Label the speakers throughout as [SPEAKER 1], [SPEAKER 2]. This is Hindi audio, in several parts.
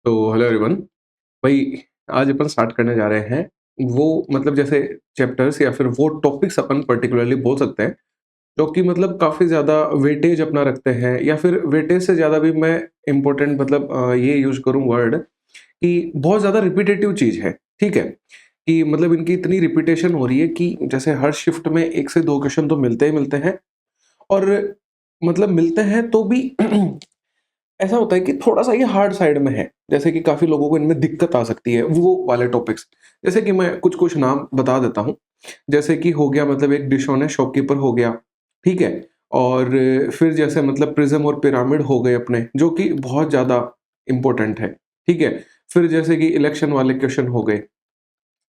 [SPEAKER 1] तो हेलो एवरीवन। भाई, आज अपन स्टार्ट करने जा रहे हैं वो मतलब जैसे चैप्टर्स या फिर वो टॉपिक्स अपन पर्टिकुलरली बोल सकते हैं जो कि मतलब काफ़ी ज़्यादा वेटेज अपना रखते हैं, या फिर वेटेज से ज़्यादा भी मैं इम्पोर्टेंट मतलब ये यूज करूँ वर्ड कि बहुत ज़्यादा रिपीटेटिव चीज़ है। ठीक है कि मतलब इनकी इतनी रिपीटेशन हो रही है कि जैसे हर शिफ्ट में एक से दो क्वेश्चन तो मिलते ही मिलते हैं। और मतलब मिलते हैं तो भी ऐसा होता है कि थोड़ा-सा ये हार्ड साइड में है, जैसे कि काफ़ी लोगों को इनमें दिक्कत आ सकती है, वो वाले टॉपिक्स। जैसे कि मैं कुछ-कुछ नाम बता देता हूँ, जैसे कि हो गया मतलब एक डिसऑनेस्ट शॉपकीपर हो गया, ठीक है? और फिर जैसे मतलब प्रिज़्म और पिरामिड हो गए अपने, जो कि बहुत ज़्यादा इम्पोर्टेंट है, ठीक है? फिर जैसे कि इलेक्शन वाले क्वेश्चन हो गए,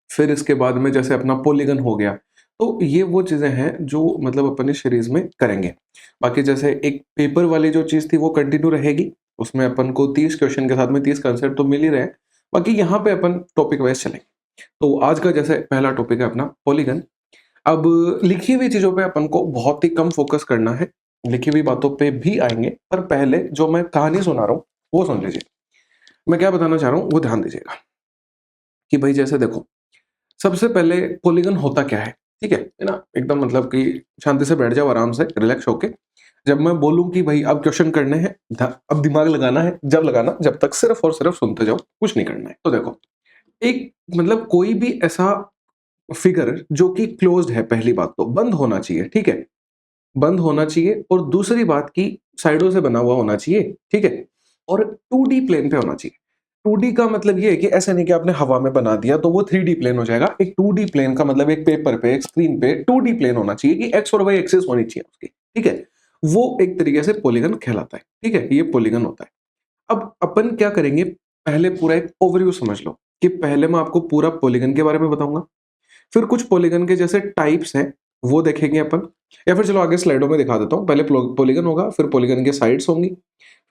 [SPEAKER 1] फिर इसके बाद में जैसे अपना पॉलीगन हो गया। तो ये वो चीज़ें हैं जो मतलब अपन इस सीरीज़ में करेंगे। बाकी जैसे एक पेपर वाली जो चीज़ थी वो कंटिन्यू रहेगी, उसमें अपन को 30 क्वेश्चन के साथ में 30 कांसेप्ट तो मिल ही रहे हैं। बाकी यहाँ पे अपन टॉपिक वाइज़ चलेंगे। तो आज का जैसे पहला टॉपिक है अपना पॉलीगन। अब लिखी हुई चीज़ों पे अपन को बहुत ही कम फ़ोकस करना है, लिखी हुई बातों पे भी आएँगे, पर पहले जो मैं कहानी सुना रहा हूँ, वो सुन लीजिए। मैं क्या बताना चाह रहा हूँ, वो ध्यान दीजिएगा कि भई जैसे देखो, सबसे पहले पॉलीगन होता क्या है? ठीक है ना? एकदम मतलब कि शांति से बैठ जाओ आराम से, रिलैक्स होके। जब मैं बोलूँ कि भई अब क्वेश्चन करने हैं, अब दिमाग लगाना है, जब लगाना, जब तक सिर्फ़ और सिर्फ़ सुनते जाओ, कुछ नहीं करना है। तो देखो, एक मतलब कोई भी ऐसा फिगर जो कि क्लोज़्ड है, पहली बात तो, बंद होना चाहिए, ठीक है? बंद होना चाहिए, और दूसरी बात कि साइडों से बना हुआ होना चाहिए, ठीक है? और 2D प्लेन पे होना चाहिए। 2D का मतलब ये है कि ऐसा नहीं कि आपने हवा में बना दिया तो वो 3D प्लेन हो जाएगा। एक 2D प्लेन का मतलब एक पेपर पे, एक स्क्रीन पे 2D प्लेन होना चाहिए कि एक्स और वाई एक्सिस होनी चाहिए उसकी, ठीक है? वो एक तरीके से पॉलीगन कहलाता है, ठीक है? ये पॉलीगन होता है। अब अपन क्या करेंगे, पहले पूरा एक ओवरव्यू समझ लो कि पहले मैं आपको पूरा पॉलीगन के बारे में बताऊँगा। फिर कुछ पॉलीगन के जैसे टाइप्स हैं, वो देखेंगे अपन, या फिर चलो आगे स्लाइडों में दिखा देता हूँ। पहले पॉलीगन होगा, फिर पॉलीगन के साइड्स होंगी,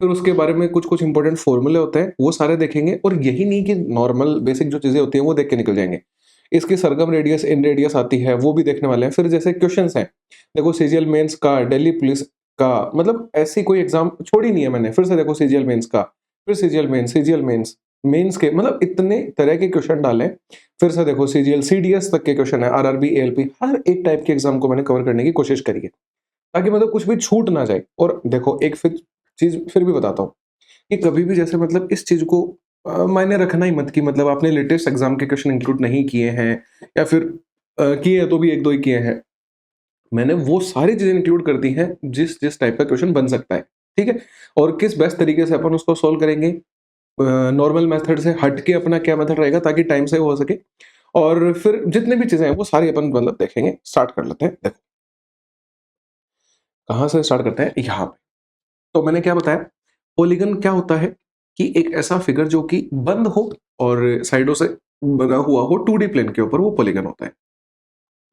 [SPEAKER 1] फिर उसके बारे में कुछ-कुछ इंपॉर्टेंट फॉर्मूले होते हैं, वो सारे देखेंगे। और यही नहीं कि नॉर्मल बेसिक जो चीज़ें होती हैं, वो देख के निकल जाएँगे। इसकी सरगम रेडियस, इन रेडियस आती है, वो भी देखने वाले हैं। फिर जैसे क्वेश्चन्स हैं, देखो सीजीएल मेंस का, दिल्ली पुलिस का, मतलब ऐसी कोई एग्ज़ाम छोड़ी नहीं है मैंने। फिर से देखो सीजीएल मेंस का, फिर सीजीएल मेंस, मेंस के मतलब इतने तरह के क्वेश्चन डाले। फिर से देखो सीजीएल, सीडीएस तक के क्वेश्चन है, आरआरबी, एएलपी, हर एक टाइप के एग्ज़ाम को मैंने कवर करने की कोशिश करी है, ताकि मतलब कुछ भी छूट ना जाए। और देखो एक फिर चीज़ फिर भी बताता हूँ कि कभी भी जैसे मतलब इस चीज़ को मायने रखना ही मत कि मतलब आपने लेटेस्ट एग्ज़ाम के क्वेश्चन इंक्लूड नहीं किए हैं, या फिर किए हैं तो भी 1-2 ही किए हैं। मैंने वो सारी चीज़ें इंक्लूड कर दी हैं जिस जिस टाइप का क्वेश्चन बन सकता है, ठीक है? और किस बेस्ट तरीके से अपन उसको सॉल्व करेंगे, नॉर्मल मेथड से हट के अपना क्या मेथड रहेगा ताकि टाइम सेव हो सके। और फिर जितनी भी चीज़ें हैं वो सारी अपन मतलब देखेंगे। स्टार्ट कर लेते हैं। देखो, कहाँ से स्टार्ट करते हैं? यहाँ पे। तो मैंने क्या बताया, पॉलीगन क्या होता है कि एक ऐसा फिगर जो कि बंद हो और साइडों से बना हुआ हो 2D प्लेन के ऊपर, वो पॉलीगन होता है।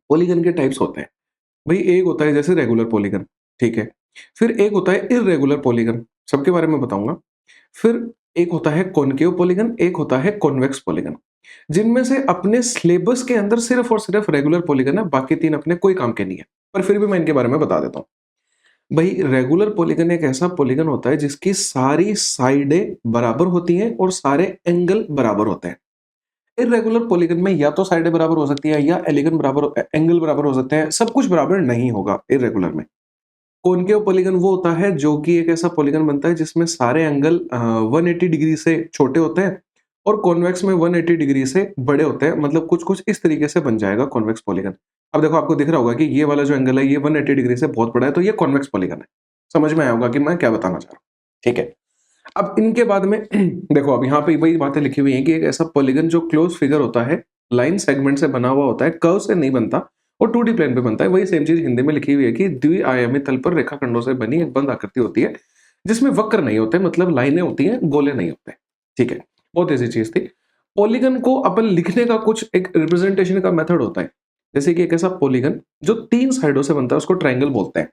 [SPEAKER 1] पॉलीगन के टाइप्स होते हैं। भई एक होता है जैसे रेगुलर पॉलीगन, ठीक है? फिर एक होता है इर्रेगुलर पॉलीगन, सबके बारे में बताऊँगा। फिर एक होता है कॉनकेव पॉलीगन, एक होता है कॉन्वेक्स पॉलीगन। जिनमें से अपने सिलेबस के अंदर सिर्फ़ और सिर्फ़ रेगुलर पॉलीगन है, बाकी 3 अपने कोई काम के नहीं है। पर फिर भी मैं इनके बारे में बता देता हूँ। भई रेगुलर पॉलीगन एक ऐसा पॉलीगन होता है जिसकी सारी साइडें बराबर होती हैं और सारे एंगल बराबर होते हैं। इर्रेगुलर पॉलीगन में या तो साइडें बराबर हो सकती हैं, या एंगल बराबर हो सकते हैं, सब कुछ बराबर नहीं होगा इर्रेगुलर में। कॉनकेव पॉलीगन वो होता है जो कि एक ऐसा पॉलीगन बनता है जिसमें सारे एंगल 180 डिग्री से छोटे होते हैं, और कॉन्वेक्स में 180 डिग्री से बड़े होते हैं। मतलब कुछ-कुछ इस तरीके से बन जाएगा कॉन्वेक्स पॉलीगन। अब देखो, आपको दिख रहा होगा कि ये वाला जो एंगल है ये 180 डिग्री से बहुत बड़ा है, तो ये कॉन्वेक्स पॉलीगन है। समझ में आया होगा कि मैं क्या बताना चाह रहा हूँ। ठीक है। अब इनके बाद में देखो, अब यहाँ पे वही बातें लिखी हुई हैं कि एक ऐसा पॉलीगन जो क्लोज़ फिगर होता है, लाइन सेगमेंट से बना हुआ होता है, कर्व से नहीं बनता, और 2D प्लेन पे बनता है। वही सेम चीज़ हिंदी में लिखी हुई है कि द्विआयामी तल पर रेखाखंडों से बनी एक बंद आकृति होती है, जिसमें वक्र नहीं होते, मतलब लाइनें होती हैं, गोले नहीं होते। ठीक है, बहुत ईज़ी चीज़ थी। पॉलीगन को अपन लिखने का कुछ एक रिप्रेजेंटेशन का मेथड होता है। जैसे कि एक ऐसा पॉलीगन जो 3 साइडों से बनता है, उसको ट्रायंगल बोलते हैं।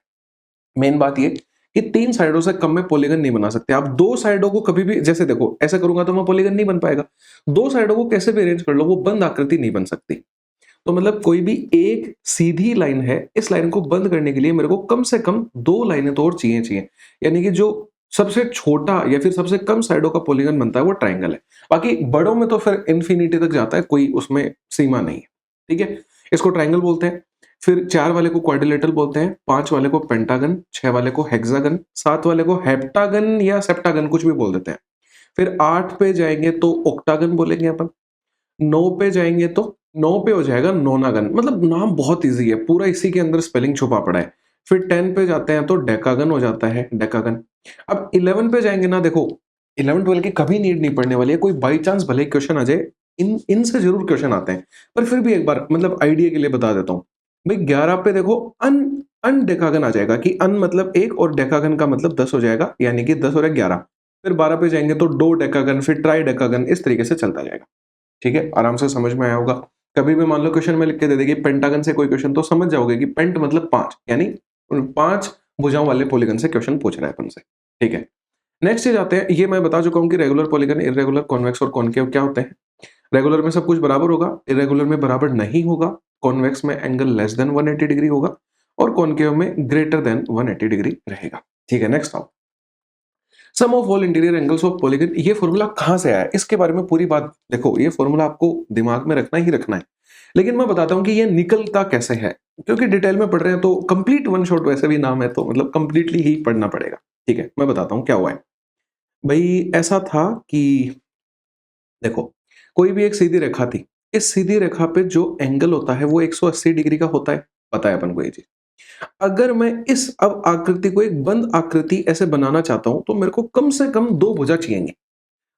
[SPEAKER 1] मेन बात ये कि 3 साइडों से कम में पॉलीगन नहीं बना सकते। आप 2 साइडों को कभी भी, जैसे देखो ऐसा करूँगा तो मैं पॉलीगन नहीं बन पाएगा। 2 साइडों को कैसे भी अरेंज कर लो, वो बंद आकृति नहीं बन सकती। तो मतलब कोई भी एक सीधी लाइन है, इस लाइन को बंद करने के लिए मेरे को कम से कम 2 लाइनें तो और चाहिए। यानी कि जो सबसे छोटा या फिर सबसे कम साइडों का पॉलीगन बनता है वो ट्राइंगल है। बाकी बड़ों में तो फिर इन्फिनिटी तक जाता है, कोई उसमें सीमा नहीं है। ठीक है, इसको ट्राइंगल बोलते हैं। फिर 4 वाले को क्वाड्रिलेटरल बोलते हैं, 5 वाले को पेंटागन, 6 वाले को हेक्सागन, 7 वाले को हेप्टागन या सेप्टागन कुछ भी बोल देते हैं। फिर 8 पे जाएंगे तो ऑक्टागन बोलेंगे अपन। 9 पे जाएंगे तो 9 पे हो जाएगा नोनागन। मतलब नाम बहुत इजी है, पूरा इसी के अंदर स्पेलिंग छुपा पड़ा है। फिर 10 पे जाते हैं तो डेकागन हो जाता है, डेकागन। अब 11 पे जाएंगे ना, देखो 11 12 की कभी नीड नहीं पड़ने वाली है, कोई बाई चांस भले क्वेश्चन आ जाए, इनसे जरूर क्वेश्चन आते हैं, पर फिर भी एक बार मतलब आइडिया के लिए बता देता हूँ। भाई 11 पे देखो अन अन डेकागन आ जाएगा, कि अन मतलब एक और डेकागन का मतलब 10 हो जाएगा, यानी कि 10 और 11। फिर 12 पे जाएंगे तो डो डेकागन, फिर ट्राई डेकागन, इस तरीके से चलता जाएगा। ठीक है, आराम से समझ में आया होगा। कभी भी मान लो क्वेश्चन में लिख के दे देगी पेंटागन से कोई क्वेश्चन, तो समझ जाओगे कि पेंट मतलब 5, यानी 5 भुजाओं वाले पॉलीगन से क्वेश्चन पूछ रहा है अपन से। ठीक है, नेक्स्ट चीज आते हैं। ये मैं बता चुका हूं कि रेगुलर पॉलीगन, इरेगुलर, कॉन्वेक्स और कॉनकेव क्या होते हैं। रेगुलर में सब कुछ बराबर होगा, इरेगुलर में बराबर नहीं होगा, कॉन्वेक्स में एंगल लेस देन 180 डिग्री होगा और कॉनकेव में ग्रेटर देन 180 डिग्री रहेगा। ठीक है, नेक्स्ट आओ। Sum of all interior angles of polygon, ये फॉर्मूला कहां से आया है इसके बारे में पूरी बात देखो। ये फॉर्मूला आपको दिमाग में रखना ही रखना है, लेकिन मैं बताता हूं कि ये निकलता कैसे है, क्योंकि डिटेल में पढ़ रहे हैं तो कंप्लीट वन शॉट वैसे भी नाम है, तो मतलब कंप्लीटली ही पढ़ना पड़ेगा। ठीक है, मैं बताता हूं क्या हुआ है। भाई ऐसा था कि देखो, कोई भी एक सीधी रेखा थी, इस सीधी रेखा पे जो एंगल होता है वो 180 डिग्री का होता है, पता है अपन को ये चीज। अगर मैं इस अब आकृति को एक बंद आकृति ऐसे बनाना चाहता हूं, तो मेरे को कम से कम 2 भुजा चाहिए।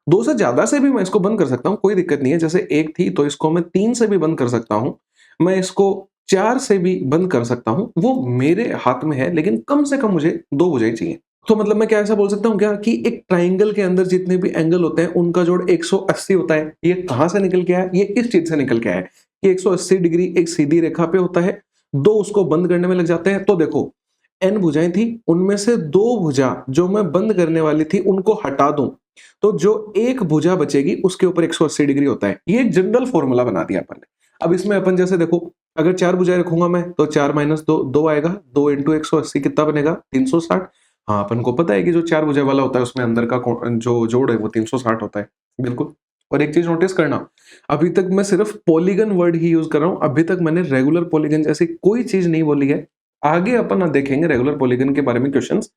[SPEAKER 1] 2 से ज्यादा से भी मैं इसको बंद कर सकता हूं, कोई दिक्कत नहीं है। जैसे 1 थी तो इसको मैं 3 से भी बंद कर सकता हूं, मैं इसको 4 से भी बंद कर सकता हूं, वो मेरे हाथ में है, लेकिन कम से कम मुझे 2 भुजाएं चाहिए। तो मतलब मैं क्या ऐसा बोल सकता हूँ क्या कि एक ट्राइंगल के अंदर जितने भी एंगल होते हैं उनका जोड़ 180 होता है। ये कहां से निकल के आया? ये इस चीज से निकल के आया है कि 180 डिग्री एक सीधी रेखा पे होता है, 2 उसको बंद करने में लग जाते हैं। तो देखो एन भुजाएं थी, उनमें से 2 भुजा जो मैं बंद करने वाली थी उनको हटा दूं, तो जो एक भुजा बचेगी उसके ऊपर 180 डिग्री होता है। ये एक जनरल फॉर्मूला बना दिया अपन ने। अब इसमें अपन जैसे देखो, अगर 4 भुजाएं रखूंगा मैं तो 4 माइनस 2 2 आएगा, 2 इंटू 180 कितना बनेगा? 360। हाँ, अपन को पता है कि जो 4 भुजा वाला होता है उसमें अंदर का जो जोड़ है वो 360 होता है, बिल्कुल। और एक चीज नोटिस करना, अभी तक मैं सिर्फ पॉलीगन वर्ड ही यूज कर रहा हूं, अभी तक मैंने रेगुलर पॉलीगन जैसी कोई चीज नहीं बोली है। आगे अपन देखेंगे रेगुलर पॉलीगन के बारे में क्वेश्चंस,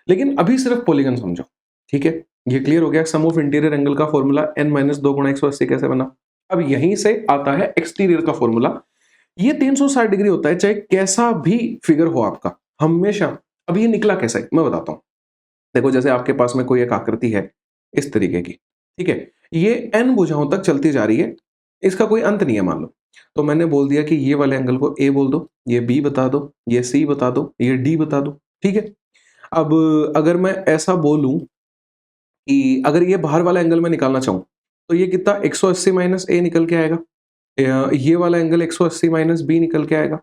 [SPEAKER 1] लेकिन अभी सिर्फ पॉलीगन समझो। ठीक है, ये क्लियर हो गया। सम ऑफ इंटीरियर एंगल का फॉर्मूला n माइनस 2 गुणा 180 कैसे बना। अब यहीं से आता है एक्सटीरियर का फॉर्मूला। ये 360 डिग्री होता है चाहे कैसा भी फिगर हो आपका, हमेशा। अब ये निकला कैसे मैं बताता हूं। देखो जैसे आपके पास में कोई एक आकृति है इस तरीके की, ठीक है, ये n भुजाओं तक चलती जा रही है, इसका कोई अंत नहीं है मान लो। तो मैंने बोल दिया कि ये वाले एंगल को a बोल दो, ये b बता दो, ये c बता दो, ये d बता दो। ठीक है, अब अगर मैं ऐसा बोलूं कि अगर ये बाहर वाला एंगल मैं निकालना चाहूं, तो ये कितना 180 माइनस ए निकल के आएगा। ये वाला एंगल 180 माइनस बी निकल के आएगा,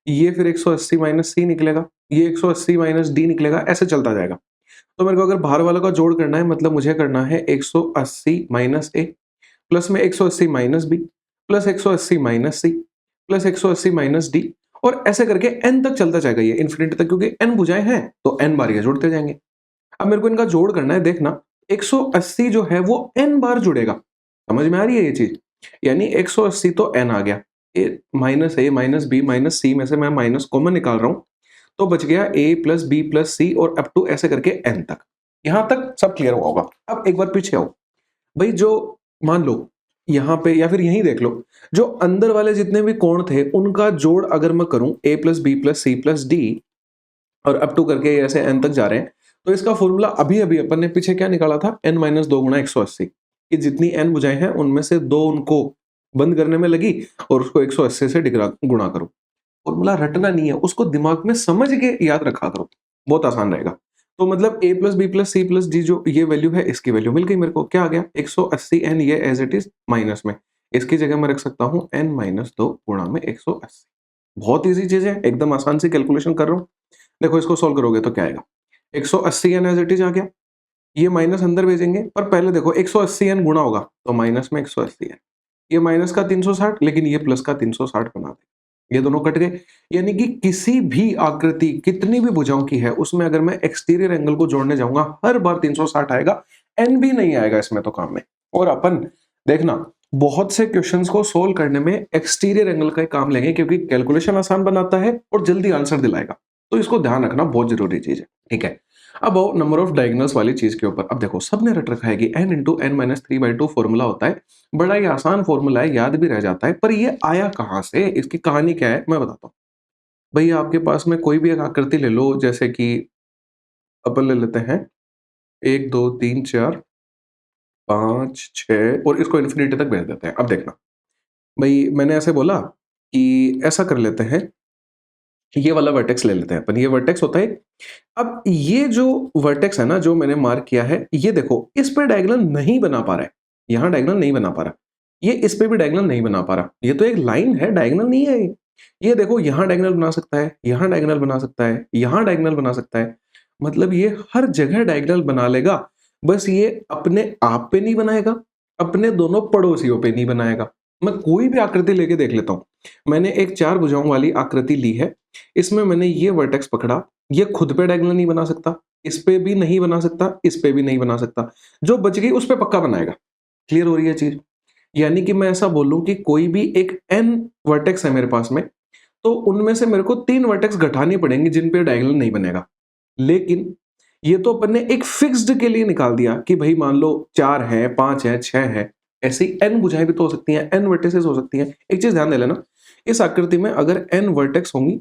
[SPEAKER 1] ये फिर 180 माइनस सी निकलेगा, ये 180 माइनस डी निकलेगा, ऐसे चलता जाएगा। तो मेरे को अगर बाहर वाला का जोड़ करना है, मतलब मुझे करना है 180 माइनस ए प्लस में 180 minus B plus 180 minus C plus 180 minus D, और ऐसे करके एन तक चलता जाएगा, ये इन्फिनिटी तक, क्योंकि एन भुजाएं हैं तो एन बार ये जोड़ते जाएंगे। अब मेरे को इनका जोड़ करना है, देखना 180 जो है वो n बार जुड़ेगा। समझ में आ रही है ये चीज? यानी 180 तो n आ गया, ए माइनस बी माइनस सी में से मैं माइनस कॉमन निकाल रहा हूं, तो बच गया a प्लस बी प्लस सी और अप टू ऐसे करके n तक। यहां तक सब क्लियर होगा। अब एक बार पीछे आओ भाई, जो मान लो यहां पे या फिर यहीं देख लो, जो अंदर वाले जितने भी कोण थे उनका जोड़ अगर मैं करूं a plus B plus C plus D और अप टू करके ऐसे n तक जा रहे हैं, तो इसका फॉर्मूला अभी अभी अपन ने पीछे क्या निकाला था, n माइनस 2 गुणा 180, कि जितनी n भुजाएं हैं उनमें से 2 उनको बंद करने में लगी और उसको 180 से गुणा करो। फॉर्मूला रटना नहीं है, उसको दिमाग में समझ के याद रखा करो, बहुत आसान रहेगा। तो मतलब a plus B plus C plus D जो ये वैल्यू है, इसकी वैल्यू मिल गई मेरे को। क्या आ गया? 180 n, ये एज इट इज माइनस में, इसकी जगह मैं रख सकता हूं n माइनस 2 गुणा में 180। बहुत ईजी चीज है, एकदम आसान सी कैलकुलेशन कर रहा हूं। देखो इसको सॉल्व करोगे तो क्या आएगा, 180 एन एज इट इज आ गया, ये माइनस अंदर भेजेंगे, पर पहले देखो 180 एन गुणा होगा तो माइनस में 180 एन, ये माइनस का 360, लेकिन ये प्लस का 360 बना देगा। ये दोनों कट गए। यानी कि किसी भी आकृति कितनी भी भुजाओं की है उसमें अगर मैं एक्सटीरियर एंगल को जोड़ने जाऊंगा हर बार 360 आएगा, एन भी नहीं आएगा इसमें तो काम में। और अपन देखना बहुत से क्वेश्चंस को सोल्व करने में एक्सटीरियर एंगल का ही काम लेंगे क्योंकि कैलकुलेशन आसान बनाता है और जल्दी आंसर दिलाएगा। तो इसको ध्यान रखना बहुत जरूरी चीज है, ठीक है। अब आओ नंबर ऑफ डायगोनल्स वाली चीज के ऊपर। अब देखो सबने रट रखा है कि n into N minus 3/2 formula होता है, बड़ा ही आसान फॉर्मूला है, याद भी रह जाता है। पर ये आया कहां से, इसकी कहानी क्या है मैं बताता हूँ। भैया आपके पास में कोई भी एक आकृति ले लो, जैसे कि अपन ले लेते हैं 1 2 3 4 5 6 और इसको इन्फिनिटी तक भेज देते हैं। अब देखना भाई मैंने ऐसे बोला कि ऐसा कर लेते हैं, ये वाला वर्टेक्स ले लेते हैं अपन, ये वर्टेक्स होता है। अब ये जो वर्टेक्स है ना जो मैंने मार्क किया है, ये देखो इस पे डायगोनल नहीं बना पा रहा है, यहां डायगोनल नहीं बना पा रहा, ये इस पे भी डायगोनल नहीं बना पा रहा। ये तो एक लाइन है, डायगोनल नहीं है ये देखो यहां डायगोनल बना सकता है, यहां डायगोनल बना सकता है, यहां डायगोनल बना सकता है। मतलब ये हर जगह डायगोनल बना लेगा, बस ये अपने आप पे नहीं बनाएगा, अपने दोनों पड़ोसियों पे नहीं बनाएगा। मैं कोई भी आकृति लेके देख लेता हूं। मैंने एक 4 भुजाओं वाली आकृति ली है, इसमें मैंने ये वर्टेक्स पकड़ा, ये खुद पे डायगोनल नहीं बना सकता, इस पे भी नहीं बना सकता, इस पे भी नहीं बना सकता, जो बच गई उस पे पक्का बनाएगा। क्लियर हो रही है चीज? यानी कि मैं ऐसा बोलूं कि कोई भी एक n वर्टेक्स है मेरे पास में, तो उनमें से मेरे को 3 वर्टेक्स घटाने पड़ेंगे जिन पे डायगोनल नहीं बनेगा। लेकिन ये तो अपन ने एक फिक्स्ड के लिए निकाल दिया कि भाई मान लो 4 है, 5 है, 6 है, ऐसे ही n भुजाएं भी तो हो सकती हैं, n वर्टिसेस हो सकती हैं। एक चीज ध्यान दे लेना, इस आकृति में अगर n वर्टेक्स होंगी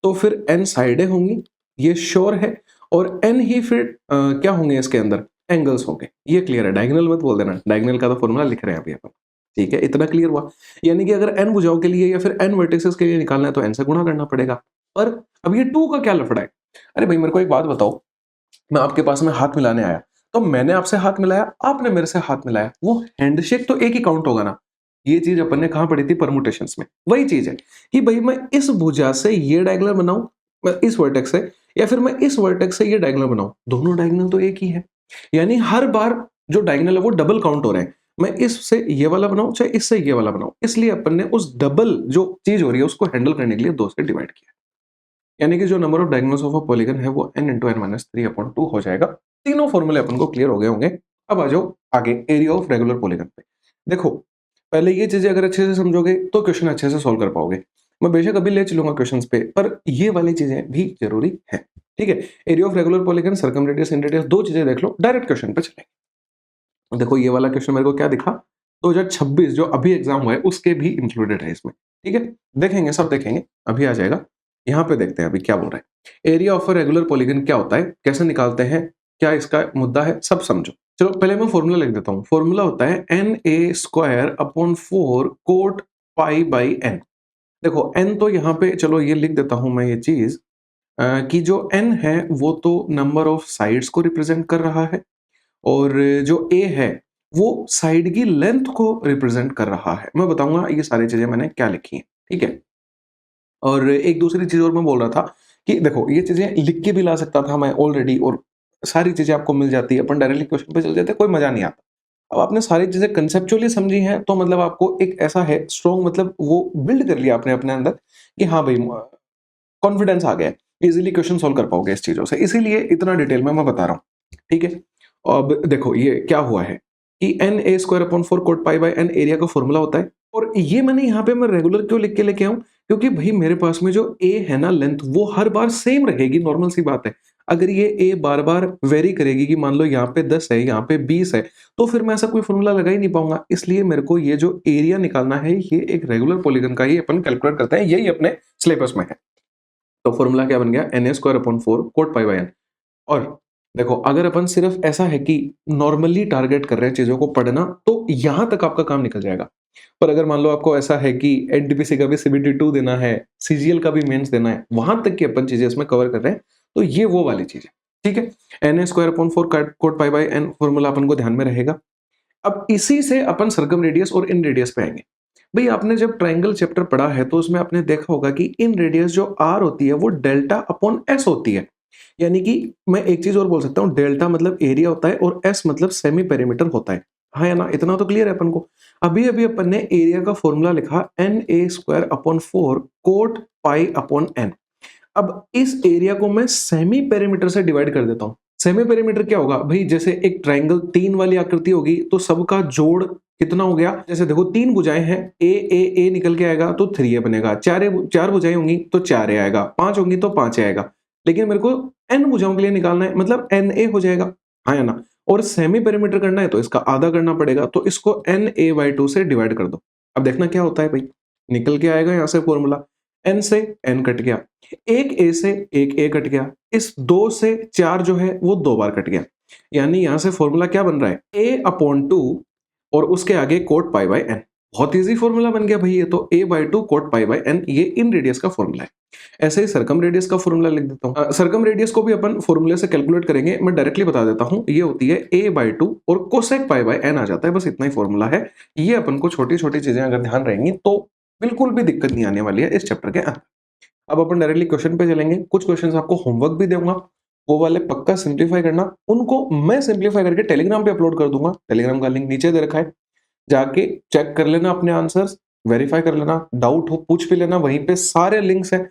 [SPEAKER 1] तो फिर n साइडें होंगी, ये श्योर है। और n ही फिर क्या होंगे इसके अंदर, एंगल्स होंगे। ये क्लियर है, डायगोनल मत बोल देना, डायगोनल का तो फॉर्मूला लिख रहे हैं अभी अपन, ठीक है। इतना क्लियर हुआ। यानी कि अगर n भुजाओं के लिए या फिर n वर्टिसेस के लिए निकालना है तो n से गुणा करना पड़ेगा। पर अब ये 2 का क्या लफड़ा है? अरे भाई मेरे को एक बात बताओ, मैं आपके पास में हाथ मिलाने आया, तो मैंने आपसे हाथ मिलाया, आपने मेरे से हाथ मिलाया, वो हैंडशेक तो एक ही काउंट होगा ना। ये चीज अपन ने कहां पढ़ी थी, परमुटेशंस में। वही चीज है कि भाई मैं इस भुजा से ये डायगोनल बनाऊं, मैं इस वर्टेक्स से, या फिर मैं इस वर्टेक्स से ये डायगोनल बनाऊं, दोनों डायगोनल तो एक ही है। यानी हर बार जो डायगोनल है वो डबल काउंट हो रहे हैं। मैं इससे ये वाला बनाऊं चाहे इससे ये वाला बनाऊं, इसलिए अपन ने उस डबल जो चीज हो रही है उसको हैंडल करने के लिए 2 से डिवाइड किया। यानी कि जो number of diagonals of a polygon है वो n इंटू एन माइनस 3/2 हो जाएगा। तीनों फॉर्मूले अपन को क्लियर हो गए होंगे। अब आ जाओ आगे एरिया ऑफ रेगुलर पॉलीगन पे। देखो पहले ये चीजें अगर अच्छे से समझोगे तो क्वेश्चन अच्छे से सोल्व कर पाओगे। मैं बेशक अभी ले चलूंगा क्वेश्चंस पे, पर ये वाली चीजें भी जरूरी है, ठीक है। Area of regular polygon, circumradius, in radius, 2 चीजें देख लो, डायरेक्ट क्वेश्चन पे चलेंगे। देखो ये वाला क्वेश्चन मेरे को क्या दिखा, 2026 जो अभी एग्जाम हुआ है उसके भी इंक्लूडेड है इसमें, ठीक है। देखेंगे, सब देखेंगे, अभी आ जाएगा। यहाँ पे देखते हैं अभी क्या बोल रहा है। Area of a regular polygon क्या होता है, कैसे निकालते हैं, क्या इसका मुद्दा है, सब समझो। चलो पहले मैं फॉर्मूला लिख देता हूँ। फॉर्मूला होता है na² cot pi by n। देखो n तो यहाँ पे, चलो ये लिख देता हूं मैं ये चीज कि जो n है वो तो नंबर ऑफ साइड्स को रिप्रेजेंट कर रहा है, और जो a है वो साइड की लेंथ को रिप्रेजेंट कर रहा है। मैं बताऊंगा ये सारी चीजें मैंने क्या लिखी हैं, ठीक है। और एक दूसरी चीज और मैं बोल रहा था कि देखो ये चीजें लिख के भी ला सकता था मैं ऑलरेडी, और सारी चीजें आपको मिल जाती है, अपन डायरेक्टली क्वेश्चन पे चल जाते, कोई मजा नहीं आता। अब आपने सारी चीजें कंसेप्चुअली समझी हैं तो मतलब आपको एक ऐसा है स्ट्रॉन्ग, मतलब वो बिल्ड कर लिया आपने अपने अंदर कि हाँ भाई कॉन्फिडेंस आ गया है, इजीली क्वेश्चन सोल्व कर पाओगे इस चीजों से, इसीलिए इतना डिटेल में मैं बता रहा हूँ, ठीक है। अब देखो ये क्या हुआ है कि na² cot pi by n area का फॉर्मूला होता है। और ये मैंने यहाँ पे मैं रेगुलर क्यों लिख के लेके आऊं, क्योंकि भाई मेरे पास में जो a है ना लेंथ, वो हर बार सेम रहेगी, नॉर्मल सी बात है। अगर ये a बार बार वेरी करेगी कि मान लो यहाँ पे 10 है, यहाँ पे 20 है, तो फिर मैं ऐसा कोई फॉर्मूला लगा ही नहीं पाऊंगा। इसलिए मेरे को ये जो एरिया निकालना है ये एक रेगुलर पॉलीगन का ही अपन कैलकुलेट करते हैं, यही अपने सिलेबस में है। तो फॉर्मूला क्या बन गया, na² cot pi by n। और देखो अगर अपन सिर्फ ऐसा है कि नॉर्मली टारगेट कर रहे हैं चीजों को पढ़ना, तो यहां तक आपका काम निकल जाएगा। पर अगर मान लो आपको ऐसा है कि एनटीपीसी का भी CBT2 देना है, सीजीएल का भी मेंस देना है, वहां तक की अपन चीजें इसमें कवर कर रहे हैं, तो ये वो वाली चीज है, ठीक है। na² cot pi by n formula अपन को ध्यान में रहेगा। अब इसी से अपन सर्कम रेडियस और इन रेडियस पे आएंगे। भाई आपने जब ट्राइंगल चैप्टर पढ़ा है तो उसमें आपने देखा होगा कि इन रेडियस जो आर होती है वो डेल्टा अपॉन एस होती है। यानी कि मैं एक चीज और बोल सकता हूं, डेल्टा मतलब एरिया होता है और एस मतलब सेमी पेरीमीटर होता है। हाँ या ना, इतना तो क्लियर है अपन को। अभी अभी अपन ने एरिया का फॉर्मूला लिखा Na²/4 कोट पाई/n। अब इस एरिया को मैं सेमी पेरीमीटर से डिवाइड कर देता हूं। सेमी पेरीमीटर क्या होगा भाई, जैसे एक ट्राइंगल 3 वाली आकृति होगी तो सबका जोड़ कितना हो गया, जैसे देखो 3 भुजाएं हैं, ए निकल के आएगा तो 3a बनेगा, 4 भुजाएं होंगी तो 4a आएगा, 5 होंगी तो 5a आएगा। लेकिन मेरे को n भुजाओं के लिए निकालना है, मतलब na हो जाएगा, हाँ या ना। और सेमी पेरीमीटर करना है तो इसका आधा करना पड़ेगा, तो इसको na/2 से डिवाइड कर दो। अब देखना क्या होता है भाई, निकल के आएगा यहां से फॉर्मूला, n से n कट गया, एक a से एक a कट गया, इस 2 से 4 जो है वो 2 बार कट गया। यानी यहां से फॉर्मूला क्या बन रहा है, a/2 और उसके आगे कोट पाई/n। बहुत इजी फॉर्मूला बन गया भाई ये तो, a/2 कोट पाई/n, ये इन रेडियस का फॉर्मूला है। ऐसे ही सरकम रेडियस का फॉर्मूला लिख देता हूं। सरकम रेडियस को भी अपन फॉर्मूले से कैलकुलेट करेंगे, मैं डायरेक्टली बता देता हूं। ये होती है a/2 और कोसेक पाई/n आ जाता है, बस इतना ही फॉर्मूला है। ये अपन को छोटी छोटी चीजें अगर ध्यान रहेंगी तो बिल्कुल भी दिक्कत नहीं आने वाली है इस चैप्टर के अंदर। अब अपन डायरेक्टली क्वेश्चन पे चलेंगे। कुछ क्वेश्चंस आपको होमवर्क भी दूंगा, वो वाले पक्का सिंप्लीफाई करना। उनको मैं सिंप्लीफाई करके टेलीग्राम पे अपलोड कर दूंगा, टेलीग्राम का लिंक नीचे दे रखा है, जाके चेक कर लेना अपने आंसर्स, वेरीफाई कर लेना, डाउट हो पूछ भी लेना, वहीं पे सारे लिंक्स हैं,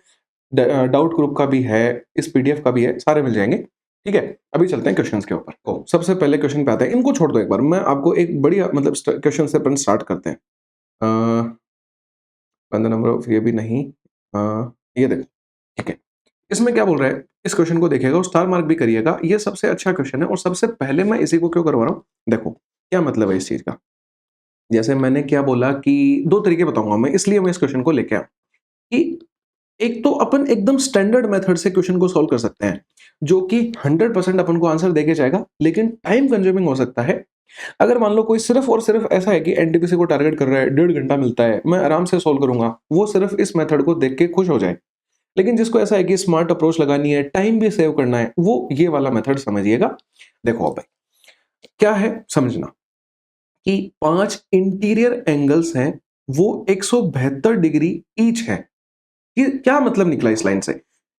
[SPEAKER 1] डाउट ग्रुप का भी है, इस पीडीएफ का भी है, सारे मिल जाएंगे। ठीक है, अभी चलते हैं क्वेश्चंस के ऊपर। तो सबसे पहले क्वेश्चन पे आते हैं, इनको छोड़ दो एक बार, मैं आपको एक बढ़िया मतलब क्वेश्चन से अपन स्टार्ट करते हैं। नंबर ऑफ ये भी नहीं, ये देखो, ठीक है। इसमें क्या बोल रहा है, इस क्वेश्चन को देखिएगा और स्टार मार्क भी करिएगा। ये सबसे अच्छा क्वेश्चन है और सबसे पहले मैं इसी को क्यों करवा रहा हूँ, देखो क्या मतलब है इस चीज का। जैसे मैंने क्या बोला कि 2 तरीके बताऊंगा मैं, इसलिए मैं इस क्वेश्चन को लेके आया कि एक तो अपन एकदम स्टैंडर्ड मेथड से क्वेश्चन को सॉल्व कर सकते हैं, जो कि 100% अपन को आंसर देके जाएगा, लेकिन टाइम कंज्यूमिंग हो सकता है। अगर मान लो कोई सिर्फ और सिर्फ ऐसा है कि एनटीपीसी को टारगेट कर रहा है, 1.5 घंटा मिलता है, मैं आराम से सोल्व करूंगा, वो सिर्फ इस मेथड को देख के खुश हो जाए। लेकिन जिसको ऐसा है कि स्मार्ट अप्रोच लगानी है, टाइम भी सेव करना है, वो ये वाला मेथड समझिएगा। देखो भाई क्या है समझना कि 5 इंटीरियर एंगल्स हैं, वो 172 डिग्री ईच है। ये क्या मतलब निकला इस लाइन से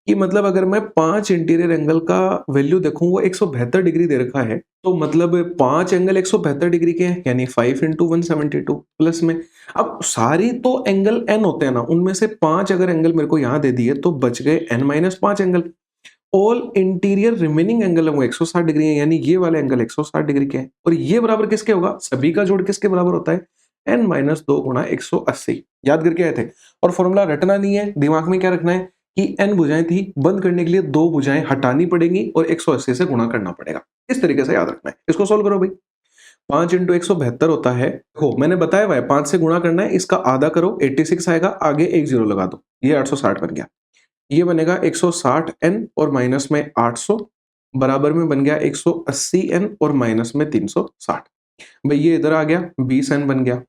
[SPEAKER 1] कि मतलब अगर मैं 5 इंटीरियर एंगल का वैल्यू देखूं, वो 172 डिग्री दे रखा है, तो मतलब 5 एंगल 172 डिग्री के हैं, यानी 5 इंटू 172 प्लस में। अब सारी तो एंगल n होते हैं ना, उनमें से 5 अगर एंगल मेरे को यहां दे दिए तो बच गए n-5 angle. All interior remaining angle है वो 160 डिग्री है, यानी ये वाले एंगल 160 डिग्री के हैं। और ये बराबर किसके होगा, सभी का जोड़ किसके बराबर होता है, n-2 गुणा 180। याद करके आए थे। और फॉर्मूला रटना नहीं है, दिमाग में क्या रखना है कि n भुजाएं थी, बंद करने के लिए 2 भुजाएं हटानी पड़ेंगी और 180 से गुणा करना पड़ेगा। इस तरीके से याद रखना है। इसको सोल्व करो भाई, 5 इंटू 172 होता है, हो मैंने बताया हुआ है 5 से गुणा करना है, इसका आधा करो 86 आएगा, आगे एक जीरो लगा दो, ये 860 बन गया। ये बनेगा 160n और माइनस में 800 बराबर में बन गया 180n और माइनस में 360। भाई ये इधर आ गया 20n बन गया,